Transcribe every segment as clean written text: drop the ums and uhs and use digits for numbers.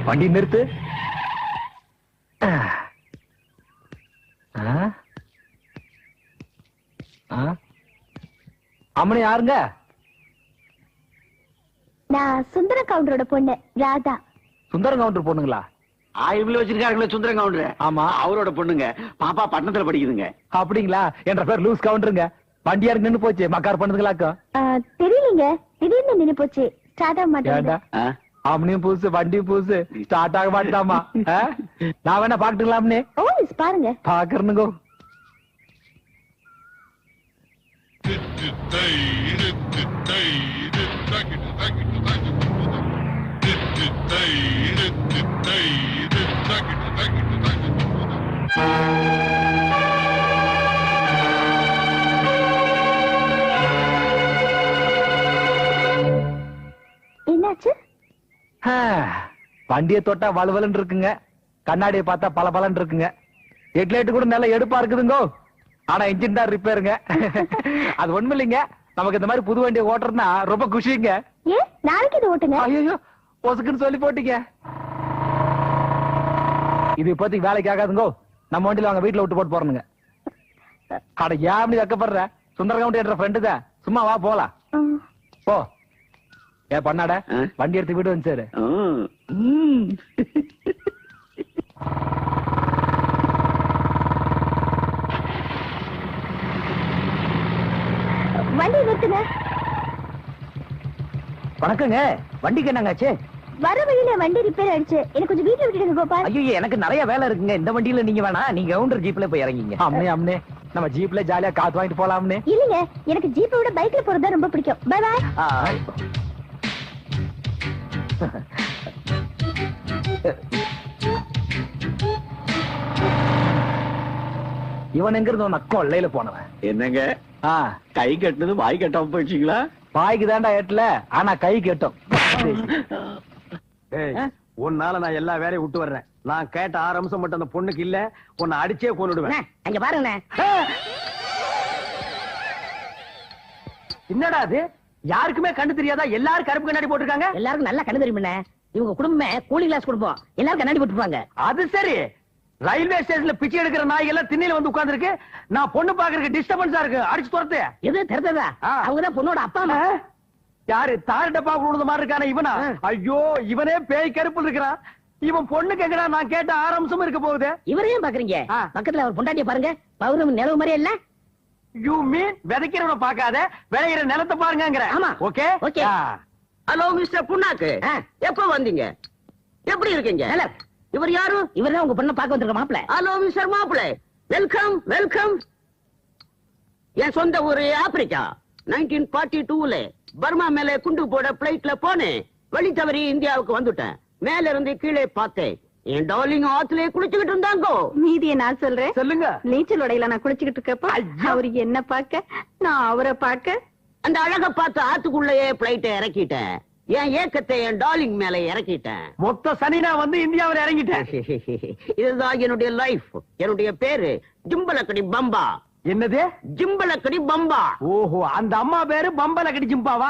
வண்டி நிறுத்து. அம்மனி யாருங்க? நான் சுந்தர கவுண்டரோட பொண்ணு ராதா. சுந்தர கவுண்டர் பொண்ணுங்களா? ஆய்வுல வச்சிருக்காங்களே சுந்தர கவுண்டர். ஆமா, அவரோட பொண்ணுங்க. பாப்பா பட்டணத்துல படிக்குதுங்க. அப்படிங்களா? என்ற பேர் லூஸ் கவுண்டருங்க. வண்டி யாருக்கு நின்னு போச்சு? மக்கார் பண்ணுதுங்களாக்கா? தெரியலீங்க, திடீர்னு நின்னு போச்சு. ஸ்டார்ட் ஆக மாட்டேன். அவனையும் புதுசு, வண்டியும் புதுசு, ஸ்டார்ட் ஆக மாட்டாமா? நான் வேணா பாக்கட்டுங்களாம்னே? ஓ பாருங்க. பாக்குறனுங்கோ. என்னாச்சு? வண்டியை தொட்டா வலுவலன்னு இருக்குங்க, கண்ணாடியை பார்த்தா பல பலன் இருக்குங்க. ஹெட்லைட் கூட நல்லா எடுப்பா இருக்குதுங்கோ. ஆனா இன்ஜின் தான் ரிப்பேருங்க. அது ஒண்ணும் இல்லைங்க, நமக்கு இந்த மாதிரி புது வண்டியை ஓட்டுறதுனா ரொம்ப குஷிங்க. ஏன் நாளைக்கு இது ஓட்டுங்க? ஐயோ, பொசுக்குன்னு சொல்லி போட்டீங்க. இது இப்போதைக்கு வேலைக்கு ஆகாதுங்கோ. நம்ம வண்டியில அவங்க வீட்டுல விட்டு போட்டு போறனுங்க. அட ஏன் வைக்கப்படுற? சுந்தர கவுண்டர் என்ற ஃப்ரெண்டு தான். சும்மா வா போலாம். போ. ஏ பண்ணாட, வண்டி எடுத்து வீடு வந்து சேரு. வண்டி நிறுத்துங்க. வணக்கங்க. வண்டிக்கு என்னங்காச்சு? வர வழியில வண்டி ரிப்பேர் ஆயிடுச்சு. எனக்கு கொஞ்சம் வீட்டுல விட்டுடுங்க கோபால். ஐயோ, எனக்கு நிறைய வேலை இருக்குங்க. இந்த வண்டியில நீங்க வேணா, நீங்க கவுண்டர் ஜீப்ல போய் இறங்கிங்க. அம்னே அம்னே, நம்ம ஜீப்ல ஜாலியா காத்து வாங்கிட்டு போலாம்னே. இல்லங்க, எனக்கு ஜீப்பை விட பைக்ல போறதா ரொம்ப பிடிக்கும். Bye bye. இவன் எங்க இருந்து நக்கம் கொள்ளையில போனவன். என்னங்க கை கட்டுனது வாய் கட்டாம போயிடுச்சுங்களா? வாய்க்கு தாண்டா எட்டல, ஆனா கை கட்டும். உன்னால நான் எல்லா வேலையும் விட்டு வர்றேன். நான் கேட்ட 6 அம்சம் மட்டும் அந்த பொண்ணுக்கு இல்ல, உன்னை அடிச்சே கொன்னுடுவேன். அங்க பாருங்க. என்னடா அது? யாருக்குமே கண்ணு தெரியாதா? எல்லாரும் கருப்பு கண்ணாடி போட்டிருக்காங்க. எல்லாருக்கும் நல்லா கண்ணு தெரியுமே. இவங்க குடும்பமே கூலி கிளாஸ் குடும்பம். எல்லாரும் கண்ணாடி போட்டுருப்பாங்க. அது சரி, ரயில்வே ஸ்டேஷன்ல பிச்சை எடுக்கிற நாய்கள் எல்லாம் திண்ணையில வந்து உட்கார்ந்து இருக்கு. நான் பொண்ணு பாக்குறதுக்கு டிஸ்டர்பன்ஸா இருக்கு. அடிச்சு துரத்து. எது தெரிஞ்சதா? அவங்கதான் பொண்ணோட அப்பா அம்மா. யாரு? தார் டப்பா கொடுத்த மாதிரி இருக்கான இவனா? ஐயோ, இவனே பேய் கருப்பு இருக்கிறான். இவன் பொண்ணுக்கு எங்கடா நான் கேட்ட 6 அம்சம் இருக்க போகுது. இவரையும் பாக்குறீங்க? பக்கத்துல அவர் பொண்டாட்டிய பாருங்க, பௌர்ணமி நிலவு மாதிரியே இல்ல. யூ மீன் விதைக்கிறவன பாக்காத, விளையிற நிலத்தை பாருங்கங்கற. ஆமா. Okay okay. ஹலோ மிஸ்டர் புண்ணாக்கு, எப்ப வந்தீங்க? எப்படி இருக்கீங்க? இவர் யாரு? இவர்தான் உங்க பொண்ணை பார்க்க வந்திருக்க மாப்பிள. ஹலோ மிஸ்டர் மாப்பிள, வெல்கம் வெல்கம். என் சொந்த ஊரு ஆப்பிரிக்கா. 1942ல பர்மா மேல குண்டு போட பிளைட்ல போனேன். வழி தவறி இந்தியாவுக்கு வந்துட்டேன். மேல இருந்து கீழே பார்த்தேன். என் டார்லிங் ஆத்துல குளிச்சுக்கிட்டு இருந்தாங்க. மீதியை நான் சொல்றேன். சொல்லுங்க. நீச்சல் உடையில நான் குளிச்சுக்கிட்டு இருக்கப்ப அவரு என்ன பார்க்க, நான் அவரை பார்க்க, அந்த அழக பார்த்து ஆத்துக்குள்ளேயே பிளைட்டை இறக்கிட்டேன். என் ஏக்கத்தை என் டார்லிங் மேல இறக்கிட்டேன். மொத்த சனி நான் வந்து இந்தியாவில் இறங்கிட்டேன். இதுதான் என்னுடைய லைஃப். என்னுடைய பேரு ஜிம்பலக்கடி பம்பா. என்னது? ஜிம்பலக்கடி பம்பா. ஓஹோ, அந்த அம்மா பேரு பம்பலக்கடி ஜிம்பாவா?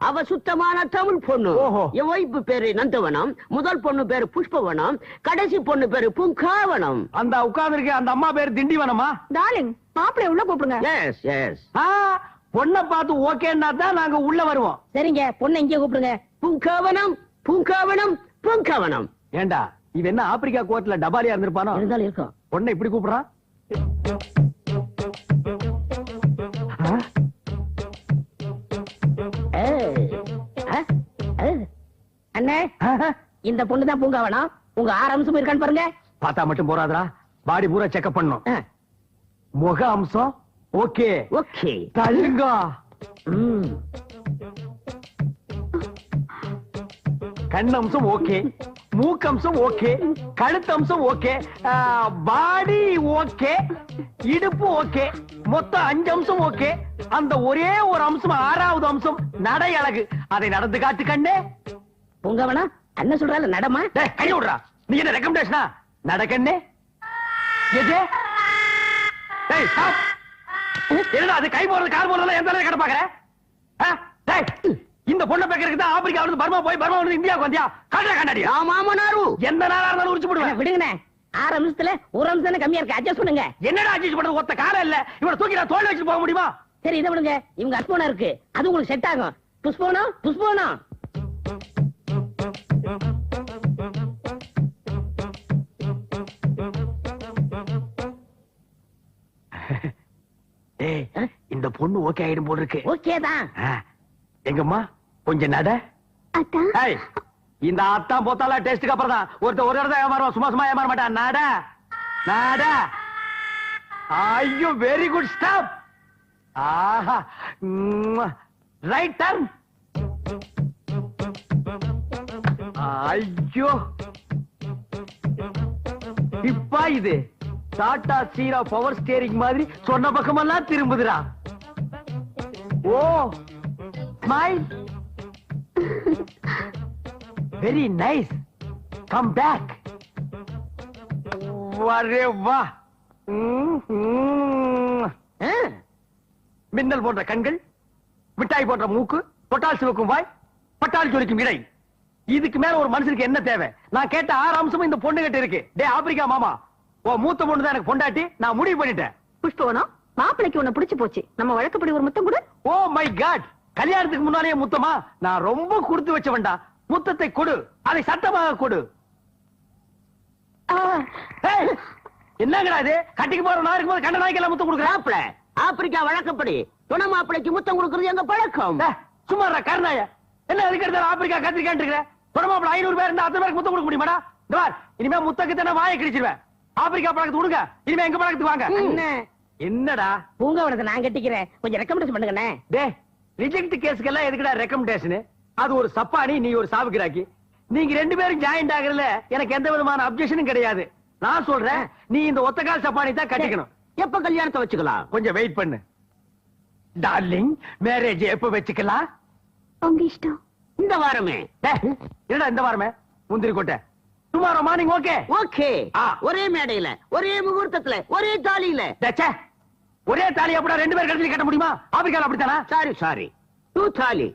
அவ சுத்தமான தமிழ் பொண்ணு. என் ஒய்ஃபு பேரு நந்தவனம், முதல் பொண்ணு பேரு புஷ்பவனம், கடைசி பொண்ணு பேரு புங்காவனம். அந்த உட்கார்ந்து இருக்க அந்த அம்மா பேரு திண்டிவனமா? டார்லிங் மாப்பிளை உள்ள கூப்பிடுங்க. Yes yes. பொண்ணை பார்த்து ஓகேன்னா தான் நாங்க உள்ள வருவோம். சரிங்க, பொண்ணை இங்கே கூப்பிடுங்க. புங்காவனம் புங்காவனம் புங்காவனம். ஏண்டா இவன் என்ன ஆப்பிரிக்கா கோர்ட்ல டபாலியா இருந்திருப்பானோ? இருந்தாலும் இருக்கும். பொண்ணை இப்படி கூப்பிடுறான். அண்ணே, இந்த பொண்ணுதான் பூங்காவனம். உங்க 6 அம்சம் இருக்கான்னு பாருங்க. பார்த்தா மட்டும் போறாதா, பாடி பூரா செக்அப் பண்ணும். முக அம்சம் ஓகே ஓகே. தள்ளுங்க. கண்ணம்சம் ஓகே, மூக்கம்சம் ஓகே, கழுத்தம்சம் ஓகே, பாடி ஓகே, இடுப்பு ஓகே, மொத்தம் 5 அம்சம் ஓகே. அந்த ஒரே ஒரு அம்சம் 6வது அம்சம் நடை அழகு. அதை நடந்து காட்டு கண்ணே. பூங்காவனம் அண்ணன் சொல்றால நடமா? கை விடுறா. நீ என்ன ரெக்கமெண்டேஷனா? நட கண்ணே. எது? என்னடா அது? கை போடுறது கால் போடுறதுல எந்த கடை பாக்குற? இந்த பொண்ணை பேக்கறதுக்கு தான் ஆப்பிரிக்காவுல இருந்து பர்மா போய் பர்மா வந்து இந்தியாவுக்கு வந்தியா? காட்டுற கண்ணாடி. மாமனாரு எந்த நாளா இருந்தாலும் உரிச்சு போடுவேன். விடுங்கண்ணே, 6 நிமிஷத்துல 1 நிமிஷம் தானே கம்மியா இருக்கு, அட்ஜஸ்ட் பண்ணுங்க. என்னடா அட்ஜஸ்ட் பண்றது? ஒத்த காலம் இல்ல. இவனை தூக்கி நான் தோல்ல வச்சு போக முடியுமா? சரி இதை விடுங்க, இவங்க அஸ்போனா இருக்கு, அது உங்களுக்கு செட் ஆகும். புஷ்போனா புஷ்போனா. ஏய், இந்த பொண்ணு ஓகே ஆயிடும் போல இருக்கு. ஓகே தான். எங்கம்மா கொஞ்சம் நட. அதான் ஏய், இந்த அத்தான் போத்தால டெஸ்டுக்கு அப்புறம் தான் ஒருத்தர் ஒரு இடத்துல ஏமாறுவான், சும்மா சும்மா ஏமாற மாட்டான். நட நட. ஐயோ வெரி குட் ஸ்டாப். ஆஹா, ரைட் டர்ன். ஐயோ இப்ப இது டாடா சீரா பவர் ஸ்டேரிங் மாதிரி சொன்ன பக்கமெல்லாம் திரும்புதுடா. Oh smile, very nice, come back. வரே வா. மின்னல் போன்ற கண்கள், மிட்டாய் போன்ற மூக்கு, தொட்டால் சிவக்கும் வாய், பட்டால் ஜொலிக்கும் இடை. இதுக்கு மேல ஒரு மனுஷனுக்கு என்ன தேவை? நான் கேட்ட 6 அம்சமும் இந்த பொண்ணு கிட்ட இருக்கு. டே ஆப்பிரிக்கா மாமா, ஓ மூத்த பொண்ணு தான் எனக்கு பொண்டாட்டி. நான் முடிவு பண்ணிட்டேன். புஷ்பவனம், மாப்பிளைக்கு உன்னை பிடிச்சு போச்சு. நம்ம வழக்கப்படி ஒரு முத்தம் கூட. ஓ மை காட், கல்யாணத்துக்கு முன்னாலே முத்தமா? நான் ரொம்ப கொடுத்து வச்சவன்டா. முத்தத்தை கொடு, அதை சத்தமாக கொடு. ஏய், என்னங்கடா இது? கட்டிக்கு போற நான் இருக்கும்போது கண்ட நாய்க்கெல்லாம் முத்தம் கொடுக்குறாப்ல. ஆப்பிரிக்கா வழக்கப்படி துணை மாப்பிளைக்கு முத்தம் கொடுக்கறது எங்க பழக்கம். சும்மா கருணாய என்ன இருக்கிறது? ஆப்பிரிக்கா கத்திரிக்கான் இருக்கிற தொடமாப்பிள 500 பேர் இருந்தா 10 பேருக்கு முத்தம் கொடுக்க முடியுமாடா? இனிமே முத்தக்கு தானே வாயை கிழிச்சிருவேன். ஆப்பிரிக்கா பழக்கத்து கொடுங்க, இனிமே எங்க பழக்கத்துக்கு வாங்க. என்னடா பூங்காவனத்தை நான் கட்டிக்கிறேன், கொஞ்சம் ரெக்கமெண்டேஷன் பண்ணுங்கண்ணே. டே, ரிஜெக்ட் கேஸ்க்கெல்லாம் எதுக்குடா ரெக்கமெண்டேஷன்? அது ஒரு சப்பானி, நீ ஒரு சாவுக்கிராக்கி. நீங்க 2 பேரும் ஜாயிண்ட் ஆகுறதுல எனக்கு எந்த விதமான அப்ஜெக்ஷனும் கிடையாது. நான் சொல்றேன், நீ இந்த ஒத்தக்கால் சப்பானி தான் கட்டிக்கணும். எப்ப கல்யாணத்தை வச்சுக்கலாம்? கொஞ்சம் வெயிட் பண்ணு டார்லிங். மேரேஜ் எப்ப வச்சுக்கலாம்? உங்க இஷ்டம். இந்த வாரமே. என்னடா இந்த வாரமே? முந்திரி கொட்டை. Tomorrow morning okay? ஓகே. ஒரே மேடையில, ஒரே முகூர்த்தத்துல, ஒரே தாலியில. ஒரே தாலி அப்படின்னா 2 பேர் கடைசியில் கட்ட முடியுமா? ஆப்பிரிக்கால அப்படித்தானா? சாரி 2 தாலி.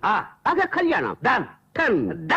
ஆக கல்யாணம். டன்.